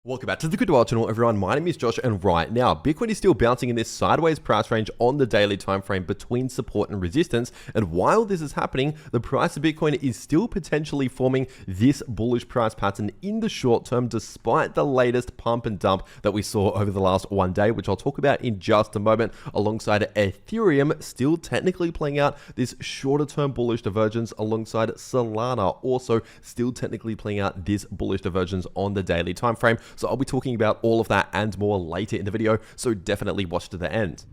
Welcome back to the cryptowrld channel, everyone. My name is Josh, and right now, Bitcoin is still bouncing in this sideways price range on the daily time frame between support and resistance. And while this is happening, the price of Bitcoin is still potentially forming this bullish price pattern in the short term, despite the latest pump and dump that we saw over the last one day, which I'll talk about in just a moment, alongside Ethereum still technically playing out this shorter term bullish divergence, alongside Solana also still technically playing out this bullish divergence on the daily time frame. So I'll be talking about all of that and more later in the video, so definitely watch to the end.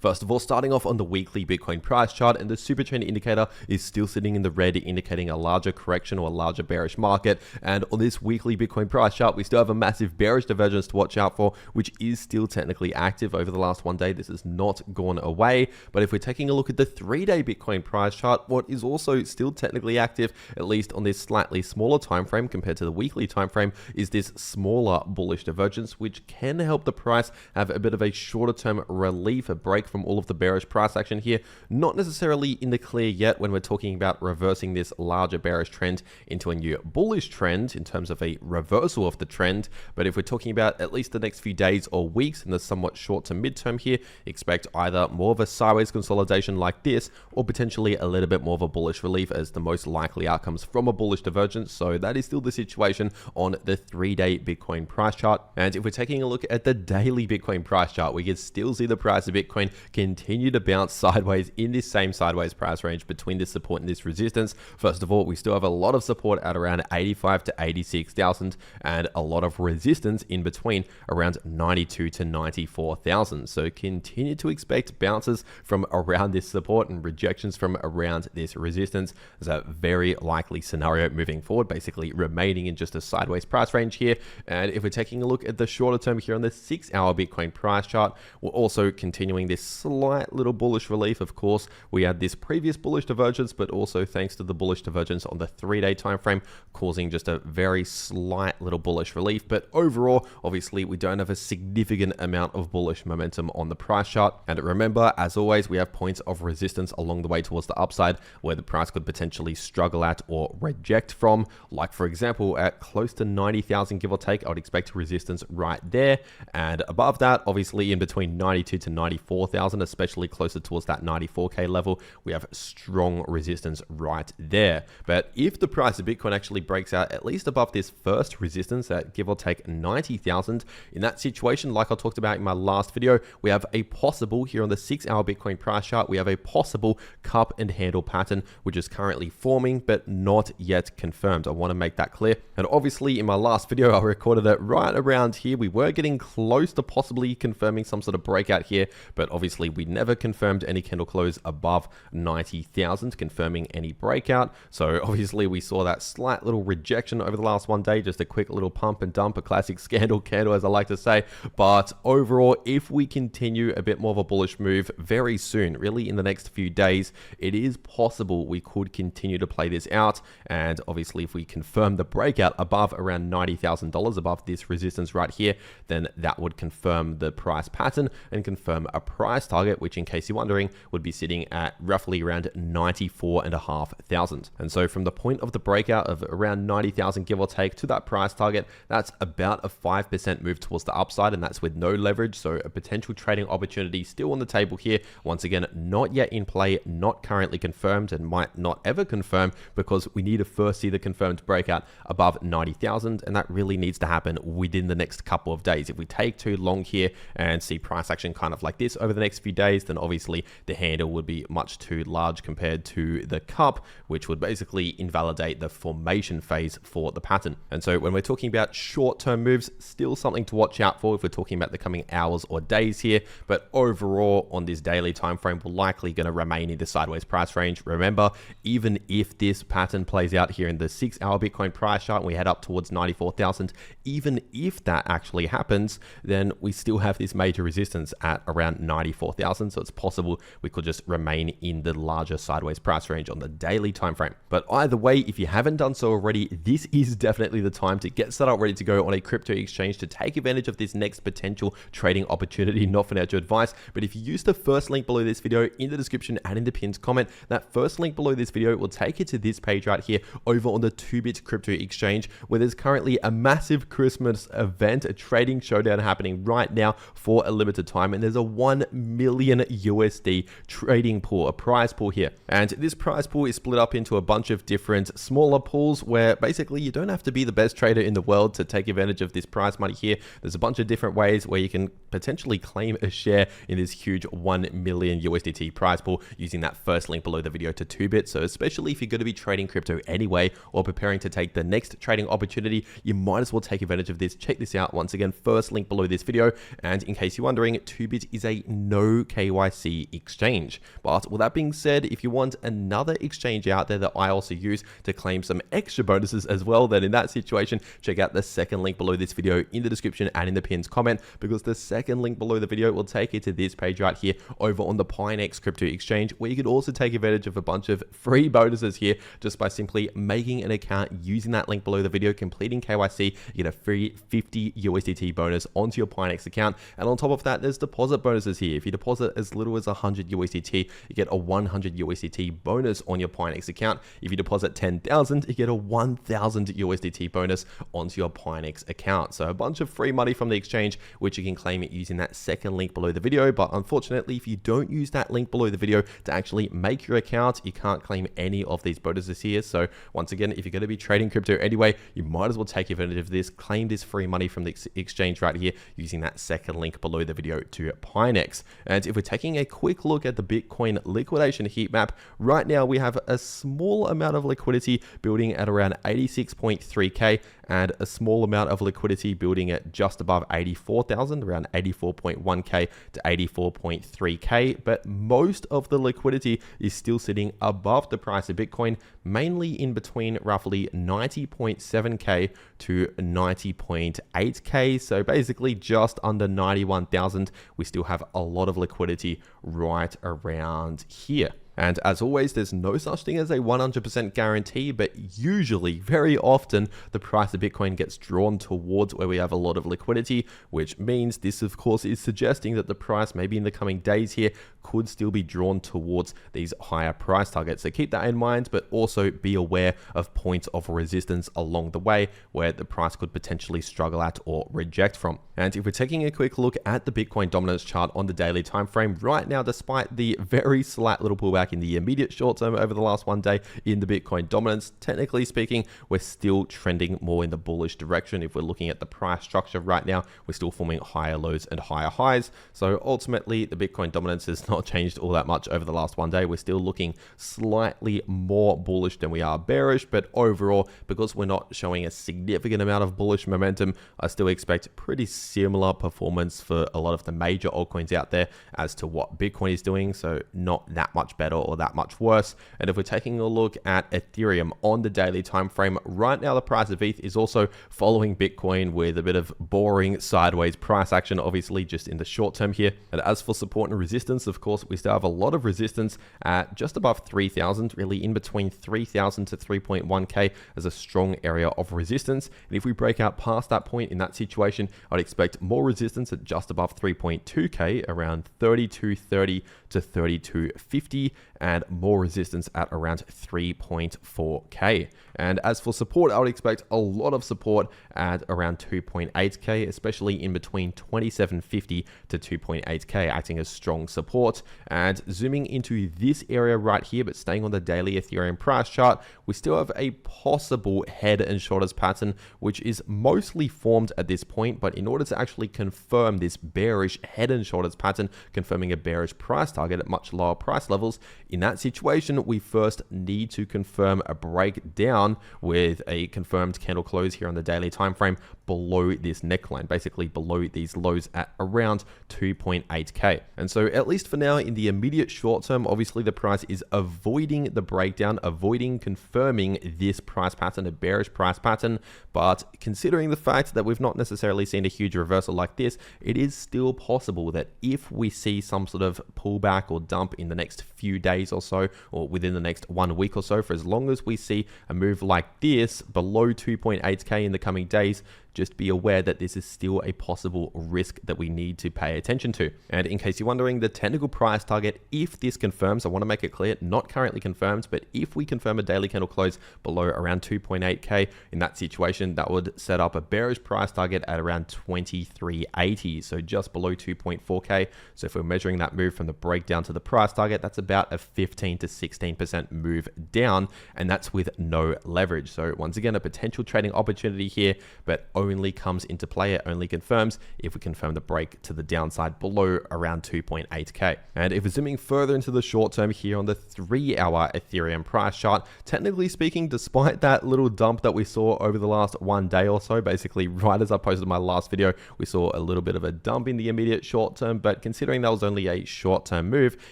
First of all, starting off on the weekly Bitcoin price chart, and the super trend indicator is still sitting in the red, indicating a larger correction or a larger bearish market. And on this weekly Bitcoin price chart, we still have a massive bearish divergence to watch out for, which is still technically active over the last one day. This has not gone away. But if we're taking a look at the 3-day Bitcoin price chart, what is also still technically active, at least on this slightly smaller time frame compared to the weekly time frame, is this smaller bullish divergence, which can help the price have a bit of a shorter term relief, a break from all of the bearish price action here. Not necessarily in the clear yet when we're talking about reversing this larger bearish trend into a new bullish trend in terms of a reversal of the trend. But if we're talking about at least the next few days or weeks in the somewhat short to midterm here, expect either more of a sideways consolidation like this, or potentially a little bit more of a bullish relief as the most likely outcomes from a bullish divergence. So that is still the situation on the 3-day Bitcoin price chart. And if we're taking a look at the daily Bitcoin price chart, we can still see the price of Bitcoin continue to bounce sideways in this same sideways price range between this support and this resistance. First of all, we still have a lot of support at around 85 to 86,000 and a lot of resistance in between around 92 to 94,000. So continue to expect bounces from around this support and rejections from around this resistance as a very likely scenario moving forward, basically remaining in just a sideways price range here. And if we're taking a look at the shorter term here on the 6-hour Bitcoin price chart, we're also continuing this slight little bullish relief. Of course, we had this previous bullish divergence, but also thanks to the bullish divergence on the 3-day time frame, causing just a very slight little bullish relief. But overall, obviously, we don't have a significant amount of bullish momentum on the price chart. And remember, as always, we have points of resistance along the way towards the upside where the price could potentially struggle at or reject from. Like, for example, at close to 90,000, give or take, I would expect resistance right there. And above that, obviously, in between 92 to 94,000, especially closer towards that 94K level, we have strong resistance right there. But if the price of Bitcoin actually breaks out at least above this first resistance at give or take 90,000, in that situation, like I talked about in my last video, we have a possible, here on the 6-hour Bitcoin price chart, we have a possible cup and handle pattern, which is currently forming, but not yet confirmed. I want to make that clear. And obviously in my last video, I recorded it right around here. We were getting close to possibly confirming some sort of breakout here, but obviously we never confirmed any candle close above 90,000, confirming any breakout. So obviously we saw that slight little rejection over the last one day, just a quick little pump and dump, a classic scandal candle, as I like to say. But overall, if we continue a bit more of a bullish move very soon, really in the next few days, it is possible we could continue to play this out. And obviously if we confirm the breakout above around $90,000, above this resistance right here, then that would confirm the price pattern and confirm a price target, which in case you're wondering, would be sitting at roughly around 94,500. And so from the point of the breakout of around 90,000, give or take, to that price target, that's about a 5% move towards the upside, and that's with no leverage. So a potential trading opportunity still on the table here. Once again, not yet in play, not currently confirmed, and might not ever confirm, because we need to first see the confirmed breakout above 90,000, and that really needs to happen within the next couple of days. If we take too long here and see price action kind of like this over the next few days, then obviously the handle would be much too large compared to the cup, which would basically invalidate the formation phase for the pattern. And so when we're talking about short-term moves, still something to watch out for if we're talking about the coming hours or days here. But overall, on this daily time frame, we're likely going to remain in the sideways price range. Remember, even if this pattern plays out here in the 6-hour Bitcoin price chart and we head up towards 94,000, even if that actually happens, then we still have this major resistance at around 90,000. 94,000. So it's possible we could just remain in the larger sideways price range on the daily time frame. But either way, if you haven't done so already, this is definitely the time to get set up ready to go on a crypto exchange to take advantage of this next potential trading opportunity. Not financial advice, but if you use the first link below this video in the description and in the pinned comment, that first link below this video will take you to this page right here over on the 2bit crypto exchange, where there's currently a massive Christmas event, a trading showdown happening right now for a limited time, and there's a 1 million USD trading pool, a prize pool here. And this prize pool is split up into a bunch of different smaller pools where basically you don't have to be the best trader in the world to take advantage of this prize money here. There's a bunch of different ways where you can potentially claim a share in this huge 1 million USDT prize pool using that first link below the video to 2bit. So especially if you're going to be trading crypto anyway or preparing to take the next trading opportunity, you might as well take advantage of this. Check this out. Once again, first link below this video. And in case you're wondering, 2bit is a no KYC exchange. But with that being said, if you want another exchange out there that I also use to claim some extra bonuses as well, then in that situation, check out the second link below this video in the description and in the pinned comment, because the second link below the video will take you to this page right here over on the Pinex crypto exchange, where you could also take advantage of a bunch of free bonuses here just by simply making an account using that link below the video, completing KYC. You get a free 50 USDT bonus onto your Pinex account. And on top of that, there's deposit bonuses here. If you deposit as little as 100 USDT, you get a 100 USDT bonus on your Pinex account. If you deposit 10,000, you get a 1,000 USDT bonus onto your Pinex account. So a bunch of free money from the exchange, which you can claim it using that second link below the video. But unfortunately, if you don't use that link below the video to actually make your account, you can't claim any of these bonuses here. So once again, if you're going to be trading crypto anyway, you might as well take advantage of this, claim this free money from the exchange right here using that second link below the video to Pinex. And if we're taking a quick look at the Bitcoin liquidation heat map, right now we have a small amount of liquidity building at around 86.3k and a small amount of liquidity building at just above 84,000, around 84.1k to 84.3k. But most of the liquidity is still sitting above the price of Bitcoin, mainly in between roughly 90.7k to 90.8k. So basically just under 91,000. We still have a lot of liquidity right around here. And as always, there's no such thing as a 100% guarantee, but usually, very often, the price of Bitcoin gets drawn towards where we have a lot of liquidity, which means this, of course, is suggesting that the price, maybe in the coming days here, could still be drawn towards these higher price targets. So keep that in mind, but also be aware of points of resistance along the way where the price could potentially struggle at or reject from. And if we're taking a quick look at the Bitcoin dominance chart on the daily time frame, right now, despite the very slight little pullback in the immediate short term over the last one day in the Bitcoin dominance, technically speaking, we're still trending more in the bullish direction. If we're looking at the price structure right now, we're still forming higher lows and higher highs. So ultimately, the Bitcoin dominance has not changed all that much over the last one day. We're still looking slightly more bullish than we are bearish, but overall, because we're not showing a significant amount of bullish momentum, I still expect pretty similar performance for a lot of the major altcoins out there as to what Bitcoin is doing. So not that much better or that much worse. And if we're taking a look at Ethereum on the daily time frame, right now the price of ETH is also following Bitcoin with a bit of boring sideways price action, obviously just in the short term here. And as for support and resistance, of course, we still have a lot of resistance at just above 3,000, really in between 3,000 to 3.1k as a strong area of resistance. And if we break out past that point in that situation, I'd expect more resistance at just above 3.2k, around 3230 to 3250, and more resistance at around 3.4k. And as for support, I would expect a lot of support at around 2.8k, especially in between 2750 to 2.8k, acting as strong support. And zooming into this area right here, but staying on the daily Ethereum price chart, we still have a possible head and shoulders pattern, which is mostly formed at this point. But in order to actually confirm this bearish head and shoulders pattern, confirming a bearish price target at much lower price levels, In that situation, we first need to confirm a breakdown with a confirmed candle close here on the daily time frame below this neckline, basically below these lows at around 2.8k. And so at least for now, in the immediate short term, obviously the price is avoiding the breakdown, avoiding confirming this price pattern, a bearish price pattern. But considering the fact that we've not necessarily seen a huge reversal like this, it is still possible that if we see some sort of pullback or dump in the next few days or so, or within the next 1 week or so, for as long as we see a move like this below 2.8k in the coming days, just be aware that this is still a possible risk that we need to pay attention to. And in case you're wondering, the technical price target, if this confirms, I want to make it clear, not currently confirmed, but if we confirm a daily candle close below around 2.8k, in that situation, that would set up a bearish price target at around 2380, so just below 2.4k. So if we're measuring that move from the breakdown to the price target, that's about a 15 to 16% move down, and that's with no leverage. So once again, a potential trading opportunity here, but only comes into play, it only confirms if we confirm the break to the downside below around 2.8k. And if we're zooming further into the short term here on the 3-hour Ethereum price chart, technically speaking, despite that little dump that we saw over the last 1 day or so, basically right as I posted my last video, we saw a little bit of a dump in the immediate short term. But considering that was only a short term move,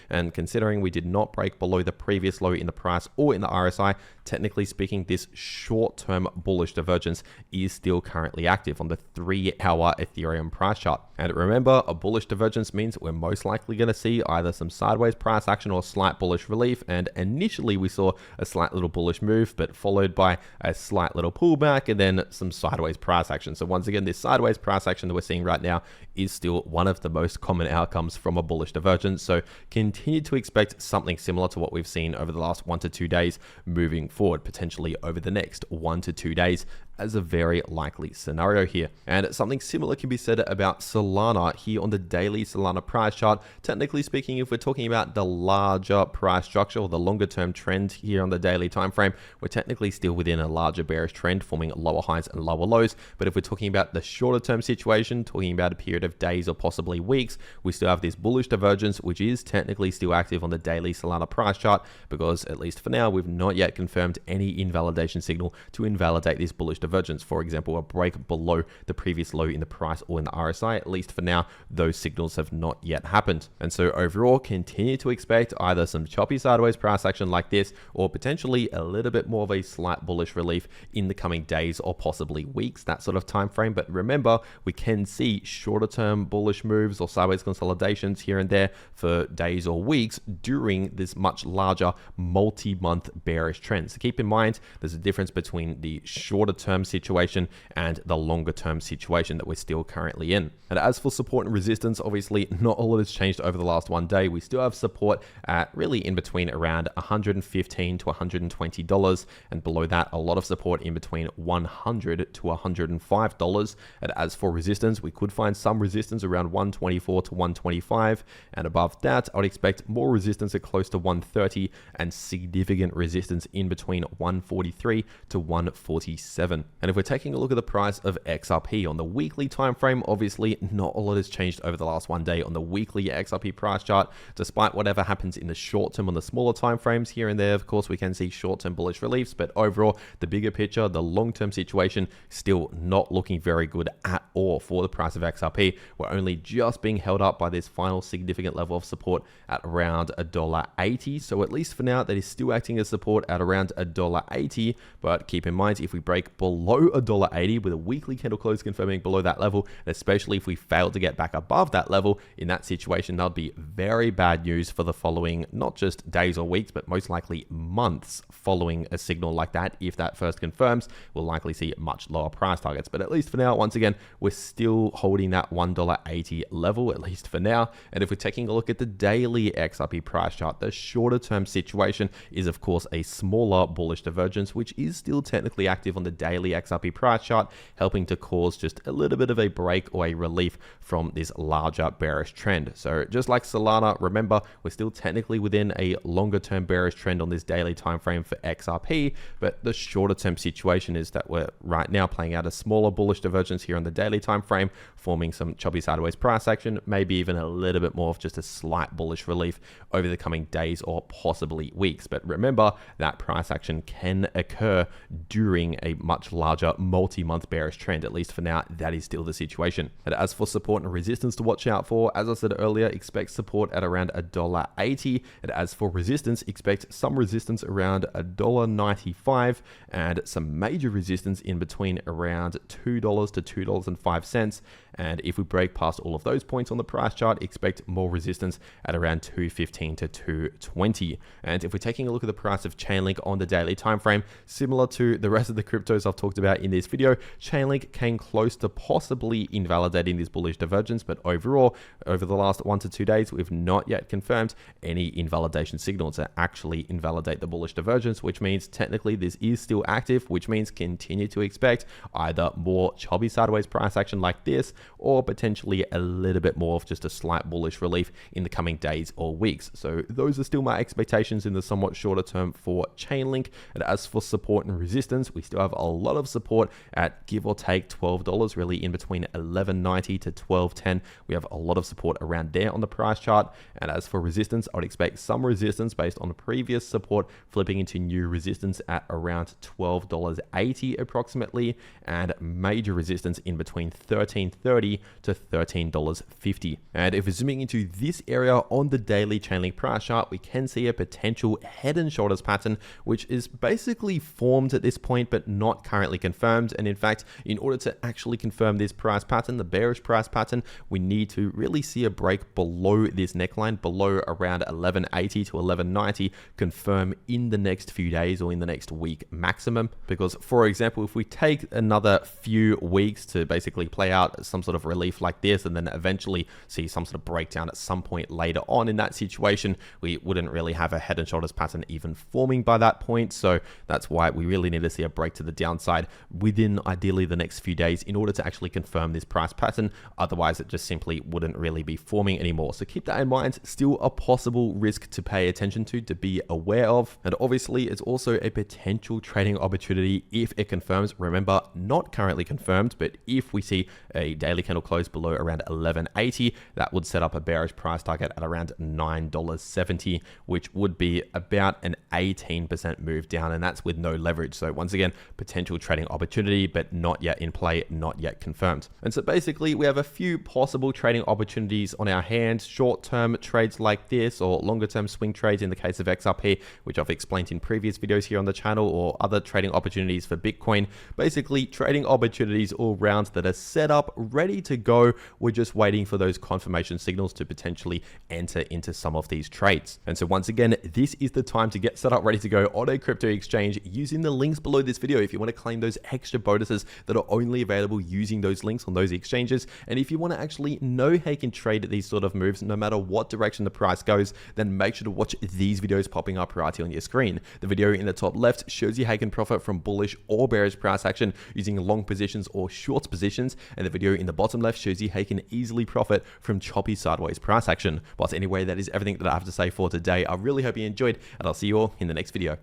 and considering we did not break below the previous low in the price or in the RSI, technically speaking, this short term bullish divergence is still currently active on the 3-hour Ethereum price chart. And remember, a bullish divergence means we're most likely going to see either some sideways price action or slight bullish relief. And initially we saw a slight little bullish move, but followed by a slight little pullback and then some sideways price action. So once again, this sideways price action that we're seeing right now is still one of the most common outcomes from a bullish divergence. So continue to expect something similar to what we've seen over the last 1 to 2 days moving forward, potentially over the next 1 to 2 days, as a very likely scenario here. And something similar can be said about Solana here on the daily Solana price chart. Technically speaking, if we're talking about the larger price structure or the longer term trend here on the daily time frame, we're technically still within a larger bearish trend, forming lower highs and lower lows. But if we're talking about the shorter term situation, talking about a period of days or possibly weeks, we still have this bullish divergence, which is technically still active on the daily Solana price chart, because at least for now, we've not yet confirmed any invalidation signal to invalidate this bullish divergence. For example, a break below the previous low in the price or in the RSI. At least for now, those signals have not yet happened. And so overall, continue to expect either some choppy sideways price action like this, or potentially a little bit more of a slight bullish relief in the coming days or possibly weeks, that sort of time frame. But remember, we can see shorter term bullish moves or sideways consolidations here and there for days or weeks during this much larger multi-month bearish trend. So keep in mind, there's a difference between the shorter term situation and the longer term situation that we're still currently in. And as for support and resistance, obviously not a lot has changed over the last 1 day. We still have support at really in between around $115 to $120, and below that a lot of support in between $100 to $105. And as for resistance, we could find some resistance around 124 to 125, and above that I would expect more resistance at close to 130 and significant resistance in between 143 to 147. And if we're taking a look at the price of XRP on the weekly time frame, obviously not a lot has changed over the last 1 day on the weekly XRP price chart, despite whatever happens in the short term on the smaller time frames here and there. Of course, we can see short-term bullish reliefs, but overall, the bigger picture, the long-term situation, still not looking very good at all for the price of XRP. We're only just being held up by this final significant level of support at around $1.80. So at least for now, that is still acting as support at around $1.80. But keep in mind, if we break below $1.80 with a weekly candle close confirming below that level, and especially if we fail to get back above that level, in that situation, that'll be very bad news for the following, not just days or weeks, but most likely months following a signal like that. If that first confirms, we'll likely see much lower price targets. But at least for now, once again, we're still holding that $1.80 level, at least for now. And if we're taking a look at the daily XRP price chart, the shorter term situation is of course a smaller bullish divergence, which is still technically active on the daily daily XRP price chart, helping to cause just a little bit of a break or a relief from this larger bearish trend. So just like Solana, remember, we're still technically within a longer term bearish trend on this daily time frame for XRP, but the shorter term situation is that we're right now playing out a smaller bullish divergence here on the daily time frame, forming some choppy sideways price action, maybe even a little bit more of just a slight bullish relief over the coming days or possibly weeks. But remember, that price action can occur during a much larger multi-month bearish trend. At least for now, that is still the situation. And as for support and resistance to watch out for, as I said earlier, expect support at around $1.80. And as for resistance, expect some resistance around $1.95 and some major resistance in between around $2 to $2.05. And if we break past all of those points on the price chart, expect more resistance at around $2.15 to $2.20. And if we're taking a look at the price of Chainlink on the daily time frame, similar to the rest of the cryptos I've talked about in this video, Chainlink came close to possibly invalidating this bullish divergence, but overall, over the last 1 to 2 days, we've not yet confirmed any invalidation signal to actually invalidate the bullish divergence, which means technically this is still active, which means continue to expect either more choppy sideways price action like this, or potentially a little bit more of just a slight bullish relief in the coming days or weeks. So those are still my expectations in the somewhat shorter term for Chainlink. And as for support and resistance, we still have a lot of support at give or take $12, really in between $11.90 to $12.10. We have a lot of support around there on the price chart. And as for resistance, I would expect some resistance based on previous support flipping into new resistance at around $12.80 approximately, and major resistance in between $13.30 to $13.50. And if we're zooming into this area on the daily Chainlink price chart, we can see a potential head and shoulders pattern, which is basically formed at this point, but not currently confirmed. And in fact, in order to actually confirm this price pattern, the bearish price pattern, we need to really see a break below this neckline, below around 1180 to 1190, confirm in the next few days or in the next week maximum. Because for example, if we take another few weeks to basically play out some sort of relief like this, and then eventually see some sort of breakdown at some point later on in that situation, we wouldn't really have a head and shoulders pattern even forming by that point. So that's why we really need to see a break to the downside within ideally the next few days in order to actually confirm this price pattern. Otherwise, it just simply wouldn't really be forming anymore. So keep that in mind. Still a possible risk to pay attention to be aware of. And obviously, it's also a potential trading opportunity if it confirms. Remember, not currently confirmed, but if we see a daily candle close below around 1180, that would set up a bearish price target at around $9.70, which would be about an 18% move down, and that's with no leverage. So once again, potential trading opportunity, but not yet in play, not yet confirmed. And so basically, we have a few possible trading opportunities on our hand: short-term trades like this, or longer-term swing trades in the case of XRP, which I've explained in previous videos here on the channel, or other trading opportunities for Bitcoin. Basically, trading opportunities all round that are set up, ready to go. We're just waiting for those confirmation signals to potentially enter into some of these trades. And so once again, this is the time to get set up, ready to go on a crypto exchange using the links below this video if you want to claim those extra bonuses that are only available using those links on those exchanges. And if you want to actually know how you can trade these sort of moves no matter what direction the price goes, then make sure to watch these videos popping up right here on your screen. The video in the top left shows you how you can profit from bullish or bearish price action using long positions or short positions, and the video in the bottom left shows you how you can easily profit from choppy sideways price action. But anyway, that is everything that I have to say for today. I really hope you enjoyed, and I'll see you all in the next video.